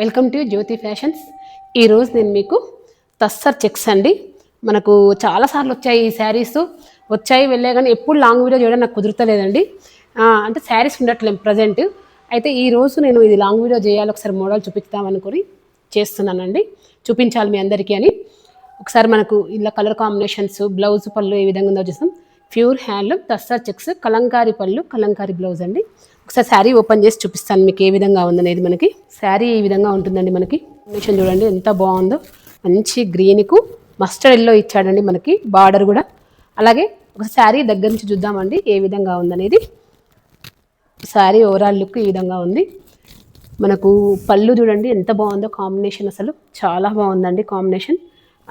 Welcome to Jyothi fashions. ఈరోజు నేను మీకు తస్సర్ చెక్స్ అండి. మనకు చాలాసార్లు వచ్చాయి ఈ శారీస్, వచ్చాయి వెళ్ళే, కానీ ఎప్పుడు లాంగ్ వీడియో చేయడం నాకు కుదురుతలేదండి. అంటే శారీస్ ఉండట్లేదు ప్రజెంట్. అయితే ఈరోజు నేను ఇది లాంగ్ వీడియో చేయాలి, ఒకసారి మోడల్ చూపిస్తామనుకొని చేస్తున్నానండి, చూపించాలి మీ అందరికీ అని. ఒకసారి మనకు ఇలా కలర్ కాంబినేషన్స్, బ్లౌజ్ పళ్ళు ఏ విధంగా ఉందో చూసాం. Pure handloom tussar checks, Kalamkari పళ్ళు, కలంకారీ బ్లౌజ్ అండి. ఒకసారి శారీ ఓపెన్ చేసి చూపిస్తాను మీకు ఏ విధంగా ఉందనేది. మనకి శారీ ఈ విధంగా ఉంటుందండి. మనకి కాంబినేషన్ చూడండి ఎంత బాగుందో, మంచి గ్రీన్కు మస్టర్డ్ ఎల్లో ఇచ్చాడండి మనకి బార్డర్ కూడా. అలాగే ఒక శారీ దగ్గర నుంచి చూద్దామండి ఏ విధంగా ఉందనేది. శారీ ఓవరాల్ లుక్ ఈ విధంగా ఉంది. మనకు పళ్ళు చూడండి ఎంత బాగుందో, కాంబినేషన్ అసలు చాలా బాగుందండి కాంబినేషన్.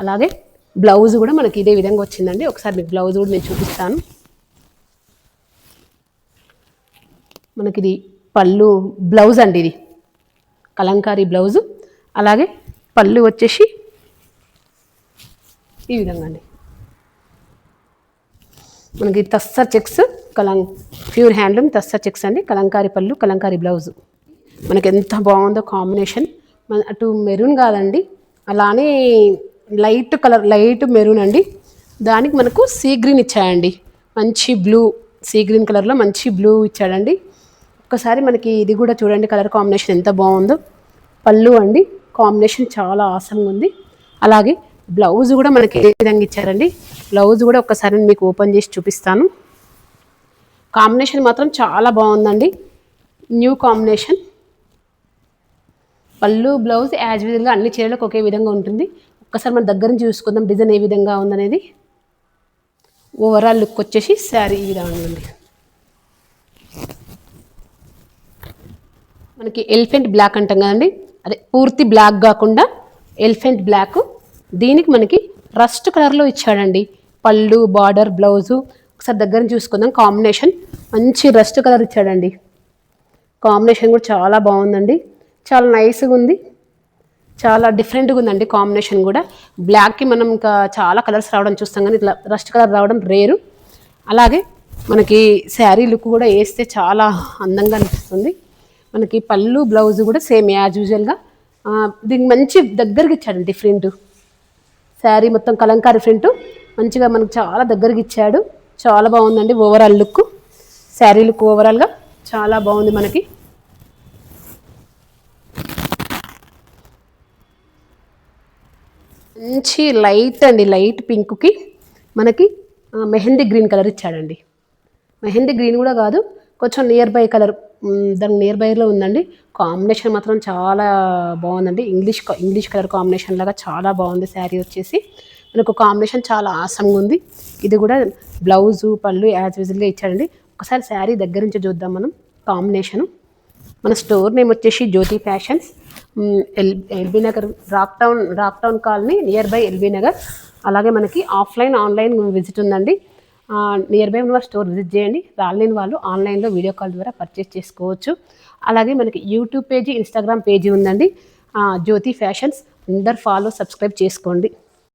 అలాగే బ్లౌజ్ కూడా మనకి ఇదే విధంగా వచ్చిందండి. ఒకసారి మీకు బ్లౌజ్ కూడా నేను చూపిస్తాను. మనకి ఇది పళ్ళు బ్లౌజ్ అండి, ఇది కలంకారీ బ్లౌజు. అలాగే పళ్ళు వచ్చేసి ఈ విధంగా అండి. మనకి tussar checks pure handloom tussar checks అండి. కలంకారీ పళ్ళు, కలంకారీ బ్లౌజు. మనకి ఎంత బాగుందో కాంబినేషన్. అటు మెరూన్ కాదండి, అలానే లైట్ కలర్, లైట్ మెరూన్ అండి. దానికి మనకు సీ గ్రీన్ ఇచ్చాయండి, మంచి బ్లూ, సీ గ్రీన్ కలర్లో మంచి బ్లూ ఇచ్చాడండి. ఒక్కసారి మనకి ఇది కూడా చూడండి, కలర్ కాంబినేషన్ ఎంత బాగుందో. పళ్ళు అండి, కాంబినేషన్ చాలా ఆసంగా ఉంది. అలాగే బ్లౌజ్ కూడా మనకి ఏ విధంగా ఇచ్చారండి. బ్లౌజ్ కూడా ఒక్కసారి మీకు ఓపెన్ చేసి చూపిస్తాను. కాంబినేషన్ మాత్రం చాలా బాగుందండి, న్యూ కాంబినేషన్. పళ్ళు బ్లౌజ్ యాజ్ యూజువల్గా అన్ని చీరలకు ఒకే విధంగా ఉంటుంది. ఒక్కసారి మన దగ్గర నుంచి చూసుకుందాం డిజైన్ ఏ విధంగా ఉందనేది. ఓవరాల్ లుక్ వచ్చేసి శారీ ఈ విధంగా ఉందండి. మనకి ఎలిఫెంట్ బ్లాక్ అంటాం కదండి, అదే పూర్తి బ్లాక్ కాకుండా ఎలిఫెంట్ బ్లాక్. దీనికి మనకి రస్ట్ కలర్లో ఇచ్చాడండి పళ్ళు, బార్డర్, బ్లౌజు. ఒకసారి దగ్గర చూసుకుందాం. కాంబినేషన్ మంచి రస్ట్ కలర్ ఇచ్చాడండి. కాంబినేషన్ కూడా చాలా బాగుందండి, చాలా నైస్గా ఉంది, చాలా డిఫరెంట్గా ఉందండి కాంబినేషన్ కూడా. బ్లాక్కి మనం ఇంకా చాలా కలర్స్ రావడం చూస్తాం, కానీ ఇట్లా రస్ట్ కలర్ రావడం రేరు. అలాగే మనకి శారీ లుక్ కూడా వేస్తే చాలా అందంగా అనిపిస్తుంది. మనకి పళ్ళు బ్లౌజ్ కూడా సేమ్ యాజ్ యూజువల్గా. దీనికి మంచి దగ్గరికి ఇచ్చాడు డిఫరెంట్. శారీ మొత్తం కలంకారీ ప్రింట్ మంచిగా మనకు చాలా దగ్గరికి ఇచ్చాడు. చాలా బాగుందండి ఓవరాల్ లుక్. శారీ లుక్ ఓవరాల్గా చాలా బాగుంది. మనకి మంచి లైట్ అండి, లైట్ పింక్కి మనకి మెహందీ గ్రీన్ కలర్ ఇచ్చాడండి. మెహందీ గ్రీన్ కూడా కాదు, కొంచెం నియర్ బై కలర్, దానికి నియర్ బైలో ఉందండి. కాంబినేషన్ మాత్రం చాలా బాగుందండి. ఇంగ్లీష్ కలర్ కాంబినేషన్ లాగా చాలా బాగుంది. శారీ వచ్చేసి మనకు కాంబినేషన్ చాలా ఆసంగా ఉంది. ఇది కూడా బ్లౌజు పళ్ళు యాజ్ యూజువల్గా ఇచ్చాడండి. ఒకసారి శారీ దగ్గర నుంచి చూద్దాం మనం కాంబినేషను. మన స్టోర్ నేమ్ వచ్చేసి Jyothi fashions, LB Nagar, rock town colony, near by LB Nagar. అలాగే మనకి ఆఫ్లైన్ ఆన్లైన్ విజిట్ ఉందండి. నియర్ బై ఉన్న స్టోర్ విజిట్ చేయండి. రాలేని వాళ్ళు ఆన్లైన్లో వీడియో కాల్ ద్వారా పర్చేస్ చేసుకోవచ్చు. అలాగే మనకి యూట్యూబ్ పేజీ, ఇన్స్టాగ్రామ్ పేజీ ఉందండి, జ్యోతి ఫ్యాషన్స్. అందరు ఫాలో, సబ్స్క్రైబ్ చేసుకోండి.